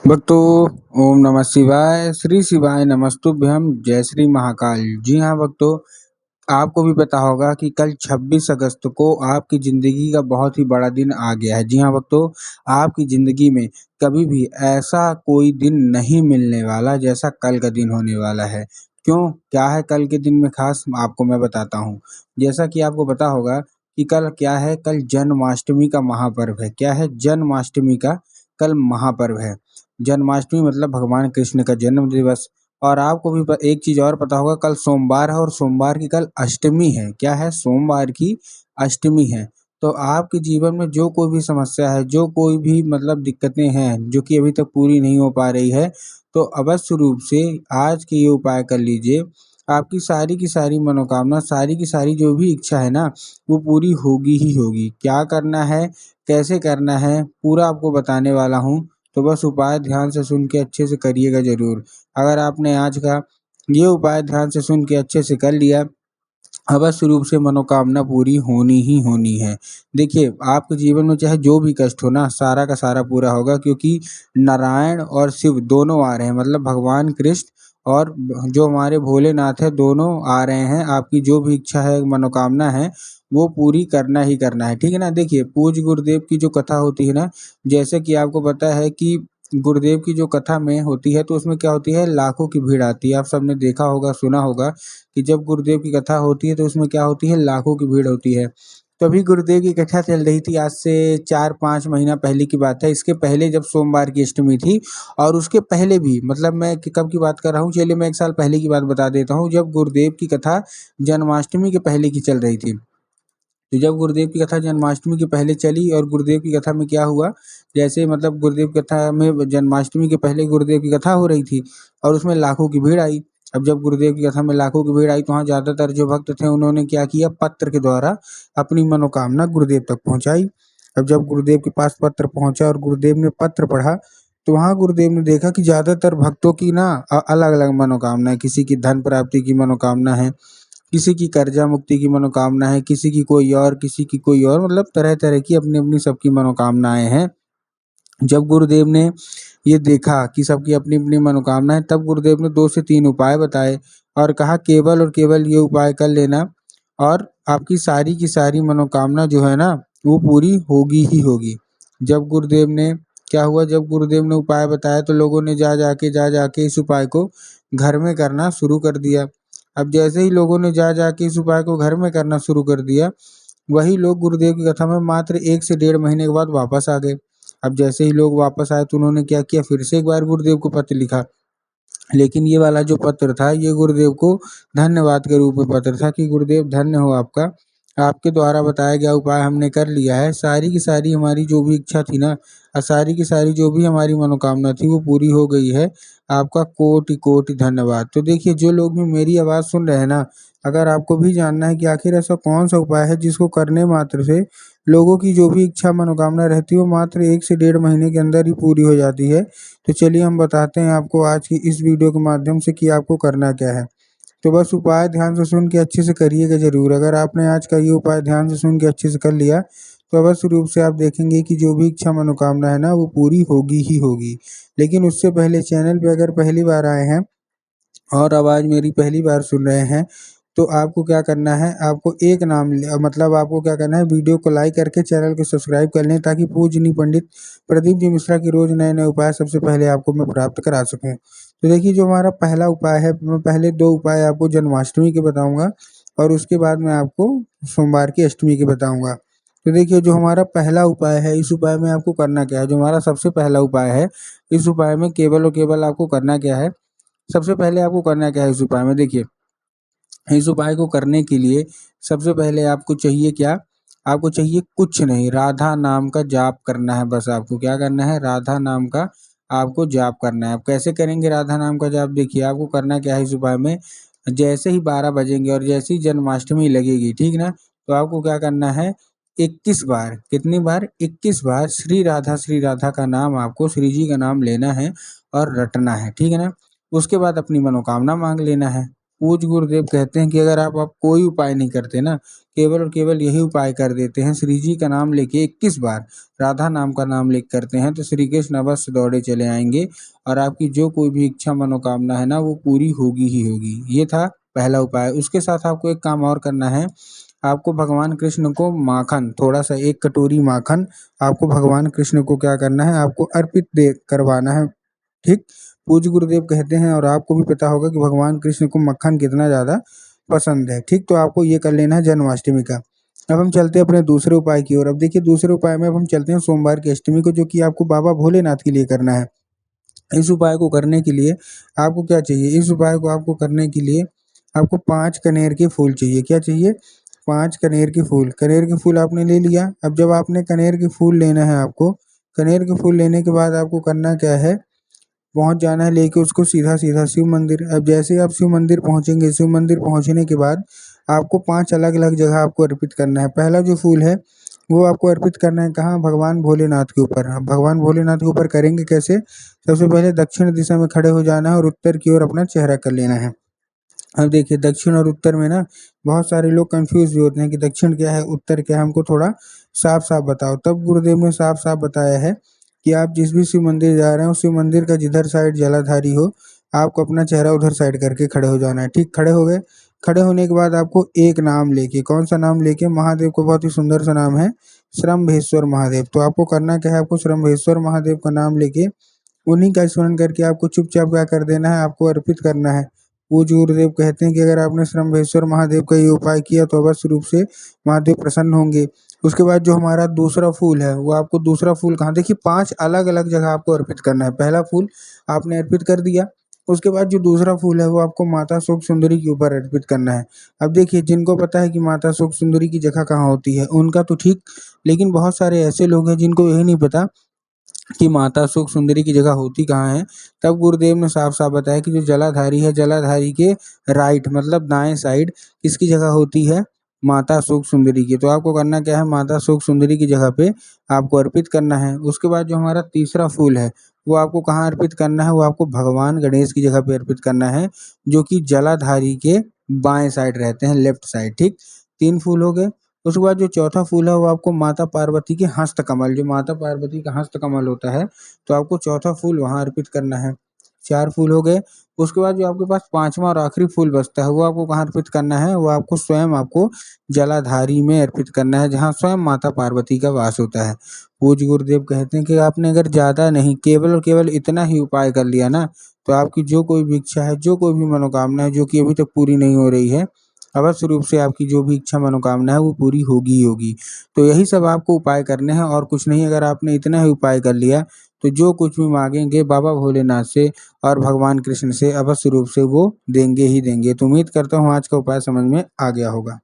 भक्तों, ओम नमः शिवाय, श्री शिवाय नमस्तुभ्यम, जय श्री महाकाल। जी हाँ भक्तों, आपको भी पता होगा कि कल 26 अगस्त को आपकी ज़िंदगी का बहुत ही बड़ा दिन आ गया है। जी हाँ भक्तों, आपकी ज़िंदगी में कभी भी ऐसा कोई दिन नहीं मिलने वाला जैसा कल का दिन होने वाला है। क्यों? क्या है कल के दिन में ख़ास? आपको मैं बताता हूँ। जैसा कि आपको पता होगा कि कल क्या है, कल जन्माष्टमी का महापर्व है। क्या है? जन्माष्टमी का कल महापर्व है। जन्माष्टमी मतलब भगवान कृष्ण का जन्म दिवस। और आपको भी एक चीज़ और पता होगा, कल सोमवार है और सोमवार की कल अष्टमी है। क्या है? सोमवार की अष्टमी है। तो आपके जीवन में जो कोई भी समस्या है, जो कोई भी मतलब दिक्कतें हैं, जो कि अभी तक पूरी नहीं हो पा रही है, तो अवश्य रूप से आज के ये उपाय कर लीजिए। आपकी सारी की सारी मनोकामना, सारी की सारी जो भी इच्छा है ना, वो पूरी होगी ही होगी। क्या करना है, कैसे करना है, पूरा आपको बताने वाला हूँ। तो बस उपाय ध्यान से सुन के अच्छे से करिएगा ज़रूर। अगर आपने आज का ये उपाय ध्यान से सुन के अच्छे से कर लिया, अवश्य रूप से मनोकामना पूरी होनी ही होनी है। देखिए, आपके जीवन में चाहे जो भी कष्ट हो ना, सारा का सारा पूरा होगा, क्योंकि नारायण और शिव दोनों आ रहे हैं। मतलब भगवान कृष्ण और जो हमारे भोलेनाथ है, दोनों आ रहे हैं। आपकी जो भी इच्छा है, मनोकामना है, वो पूरी करना ही करना है। ठीक है ना? देखिए, पूज्य गुरुदेव की जो कथा होती है ना, जैसे कि आपको पता है कि गुरुदेव की जो कथा में होती है, तो उसमें क्या होती है, लाखों की भीड़ आती है। आप सबने देखा होगा, सुना होगा कि जब गुरुदेव की कथा होती है तो उसमें क्या होती है, लाखों की भीड़ होती है। तो अभी गुरुदेव की कथा चल रही थी, आज से 4-5 महीना पहले की बात है। इसके पहले जब सोमवार की अष्टमी थी, और उसके पहले भी, मतलब मैं कब की बात कर रहा हूँ, चलिए मैं 1 साल पहले की बात बता देता हूँ, जब गुरुदेव की कथा जन्माष्टमी के पहले की चल रही थी। तो जब गुरुदेव की कथा जन्माष्टमी के पहले चली, और गुरुदेव की कथा में क्या हुआ, जैसे मतलब गुरुदेव की कथा में जन्माष्टमी के पहले गुरुदेव की कथा हो रही थी और उसमें लाखों की भीड़ आई। अब जब गुरुदेव की कथा में लाखों की भीड़ आई, तो वहाँ ज़्यादातर जो भक्त थे उन्होंने क्या किया, पत्र के द्वारा अपनी मनोकामना गुरुदेव तक पहुँचाई। अब जब गुरुदेव के पास पत्र पहुँचा और गुरुदेव ने पत्र पढ़ा, तो वहाँ गुरुदेव ने देखा कि ज़्यादातर भक्तों की ना अलग-अलग मनोकामना है। किसी की धन प्राप्ति की मनोकामना है, किसी की कर्जा मुक्ति की मनोकामना है, किसी की कोई और, किसी की कोई और, मतलब तरह-तरह की अपनी-अपनी सबकी मनोकामनाएँ हैं। जब गुरुदेव ने ये देखा कि सबकी अपनी-अपनी मनोकामना है, तब गुरुदेव ने 2 से 3 उपाय बताए और कहा केवल और केवल ये उपाय कर लेना, और आपकी सारी की सारी मनोकामना जो है ना, वो पूरी होगी ही होगी। जब गुरुदेव ने क्या हुआ, जब गुरुदेव ने उपाय बताया, तो लोगों ने जा जाके इस उपाय को घर में करना शुरू कर दिया। अब जैसे ही लोगों ने जा-जा के इस उपाय को घर में करना शुरू कर दिया, वही लोग गुरुदेव की कथा में मात्र 1 से डेढ़ महीने के बाद वापस आ गए। अब जैसे ही लोग वापस आए, तो उन्होंने क्या किया, फिर से एक बार गुरुदेव को पत्र लिखा। लेकिन ये वाला जो पत्र था, ये गुरुदेव को धन्यवाद के रूप में पत्र था कि गुरुदेव धन्य हो आपका, आपके द्वारा बताया गया उपाय हमने कर लिया है। सारी की सारी हमारी जो भी इच्छा थी ना, सारी की सारी जो भी हमारी मनोकामना थी, वो पूरी हो गई है। आपका कोटि-कोटि धन्यवाद। तो देखिए, जो लोग भी मेरी आवाज़ सुन रहे हैं ना, अगर आपको भी जानना है कि आखिर ऐसा कौन-सा उपाय है जिसको करने मात्र से लोगों की जो भी इच्छा मनोकामना रहती है, वो मात्र 1 से डेढ़ महीने के अंदर ही पूरी हो जाती है। तो चलिए हम बताते हैं आपको आज की इस वीडियो के माध्यम से कि आपको करना क्या है। तो बस उपाय ध्यान से सुन के अच्छे से करिएगा ज़रूर। अगर आपने आज का ये उपाय ध्यान से सुन के अच्छे से कर लिया, तो अवश्य रूप से आप देखेंगे कि जो भी इच्छा मनोकामना है ना, वो पूरी होगी ही होगी। लेकिन उससे पहले चैनल पे अगर पहली बार आए हैं और आवाज़ मेरी पहली बार सुन रहे हैं, तो आपको क्या करना है, आपको एक नाम मतलब आपको क्या करना है, वीडियो को लाइक करके चैनल को सब्सक्राइब कर लें, ताकि पूजनीय पंडित प्रदीप जी मिश्रा की रोज़ नए-नए उपाय सबसे पहले आपको मैं प्राप्त करा सकूँ। तो देखिए, जो हमारा पहला उपाय है, मैं पहले 2 उपाय आपको जन्माष्टमी के बताऊँगा और उसके बाद मैं आपको सोमवार की अष्टमी के बताऊँगा। तो देखिए, जो हमारा पहला उपाय है, इस उपाय में आपको करना क्या है, जो हमारा सबसे पहला उपाय है, इस उपाय में केवल और केवल आपको करना क्या है, सबसे पहले आपको करना क्या है इस उपाय में, देखिए, इस उपाय को करने के लिए सबसे पहले आपको चाहिए क्या, आपको चाहिए कुछ नहीं, राधा नाम का जाप करना है। बस आपको क्या करना है, राधा नाम का आपको जाप करना है। आप कैसे करेंगे राधा नाम का जाप, देखिए आपको करना क्या है इस उपाय में, जैसे ही 12 बजेंगे और जैसे ही जन्माष्टमी लगेगी, ठीक ना, तो आपको क्या करना है, 21 बार, कितनी बार, 21 बार श्री राधा का नाम, आपको श्री जी का नाम लेना है और रटना है, ठीक है ना। उसके बाद अपनी मनोकामना मांग लेना है। पूज्य गुरुदेव कहते हैं कि अगर आप कोई उपाय नहीं करते ना, केवल और केवल यही उपाय कर देते हैं, श्री जी का नाम लेके 21 बार राधा नाम का नाम लेके करते हैं, तो श्री कृष्ण अवश्य दौड़े चले आएंगे और आपकी जो कोई भी इच्छा मनोकामना है ना, वो पूरी होगी ही होगी। ये था पहला उपाय। उसके साथ आपको एक काम और करना है। आपको भगवान कृष्ण को माखन, थोड़ा सा 1 कटोरी माखन आपको भगवान कृष्ण को क्या करना है, आपको अर्पित दे करवाना है। ठीक, पूज्य गुरुदेव कहते हैं और आपको भी पता होगा कि भगवान कृष्ण को मक्खन कितना ज़्यादा पसंद है। ठीक, तो आपको ये कर लेना है जन्माष्टमी का। अब हम चलते हैं अपने दूसरे उपाय की ओर। अब देखिए दूसरे उपाय में अब हम चलते हैं सोमवार की अष्टमी को, जो कि आपको बाबा भोलेनाथ के लिए करना है। इस उपाय को करने के लिए आपको क्या चाहिए, इस उपाय को आपको करने के लिए आपको 5 कनेर के फूल चाहिए। क्या चाहिए? 5 कनेर के फूल। कनेर के फूल आपने ले लिया। अब जब आपने कनेर के फूल लेना है आपको, कनेर के फूल लेने के बाद आपको करना क्या है, पहुँच जाना है लेके उसको सीधा-सीधा शिव मंदिर। अब जैसे ही आप शिव मंदिर पहुँचेंगे, शिव मंदिर पहुँचने के बाद आपको 5 अलग-अलग जगह आपको अर्पित करना है। पहला जो फूल है, वो आपको अर्पित करना है कहाँ? भगवान भोलेनाथ के ऊपर। अब भगवान भोलेनाथ के ऊपर करेंगे कैसे? सबसे पहले दक्षिण दिशा में खड़े हो जाना है और उत्तर की ओर अपना चेहरा कर लेना है। अब देखिए दक्षिण और उत्तर में ना बहुत सारे लोग कंफ्यूज भी होते हैं कि दक्षिण क्या है, उत्तर क्या है, हमको थोड़ा साफ-साफ बताओ। तब गुरुदेव ने साफ-साफ बताया है कि आप जिस भी शिव मंदिर जा रहे हैं, उस शिव मंदिर का जिधर साइड जलाधारी हो, आपको अपना चेहरा उधर साइड करके खड़े हो जाना है। ठीक, खड़े हो गए। खड़े होने के बाद आपको एक नाम लेके, कौन-सा नाम लेके? महादेव का बहुत ही सुंदर सा नाम है, श्रम्भेश्वर महादेव। तो आपको करना क्या है, आपको श्रम्भेश्वर महादेव का नाम लेके उन्हीं का स्मरण करके आपको चुपचाप क्या कर देना है, आपको अर्पित करना है। पूज्य गुरुदेव कहते हैं कि अगर आपने श्रम्भेश्वर महादेव का ये उपाय किया तो अवश्य रूप से महादेव प्रसन्न होंगे। उसके बाद जो हमारा दूसरा फूल है, वो आपको दूसरा फूल कहाँ, देखिए 5 अलग-अलग जगह आपको अर्पित करना है। पहला फूल आपने अर्पित कर दिया, उसके बाद जो दूसरा फूल है वो आपको माता शुक सुंदरी के ऊपर अर्पित करना है। अब देखिए जिनको पता है कि माता शुक सुंदरी की जगह कहाँ होती है, उनका तो ठीक, लेकिन बहुत सारे ऐसे लोग हैं जिनको यही नहीं पता कि माता सुख सुंदरी की जगह होती कहाँ है। तब गुरुदेव ने साफ-साफ बताया कि जो जलाधारी है, जलाधारी के राइट मतलब दाएँ साइड किसकी जगह होती है? माता सुख सुंदरी की। तो आपको करना क्या है, माता सुख सुंदरी की जगह पे आपको अर्पित करना है। उसके बाद जो हमारा तीसरा फूल है, वो आपको कहाँ अर्पित करना है? वो आपको भगवान गणेश की जगह पे अर्पित करना है, जो कि जलाधारी के बाएँ साइड रहते हैं, लेफ्ट साइड। ठीक? 3 फूल हो गए। उसके बाद जो चौथा फूल है वो आपको माता पार्वती के हस्तकमल, जो माता पार्वती का हस्तकमल होता है, तो आपको चौथा फूल वहाँ अर्पित करना है। 4 फूल हो गए। उसके बाद जो आपके पास 5वाँ और आखिरी फूल बचता है, वो आपको कहाँ अर्पित करना है? वो आपको स्वयं आपको जलाधारी में अर्पित करना है, जहाँ स्वयं माता पार्वती का वास होता है। पूज्य गुरुदेव कहते हैं कि आपने अगर ज़्यादा नहीं, केवल और केवल इतना ही उपाय कर लिया ना, तो आपकी जो कोई भी इच्छा है, जो कोई भी मनोकामना है, जो कि अभी तक पूरी नहीं हो रही है, अवश्य रूप से आपकी जो भी इच्छा मनोकामना है वो पूरी होगी ही होगी। तो यही सब आपको उपाय करने हैं और कुछ नहीं। अगर आपने इतना ही उपाय कर लिया तो जो कुछ भी माँगेंगे बाबा भोलेनाथ से और भगवान कृष्ण से अवश्य रूप से वो देंगे ही देंगे। तो उम्मीद करता हूँ आज का उपाय समझ में आ गया होगा।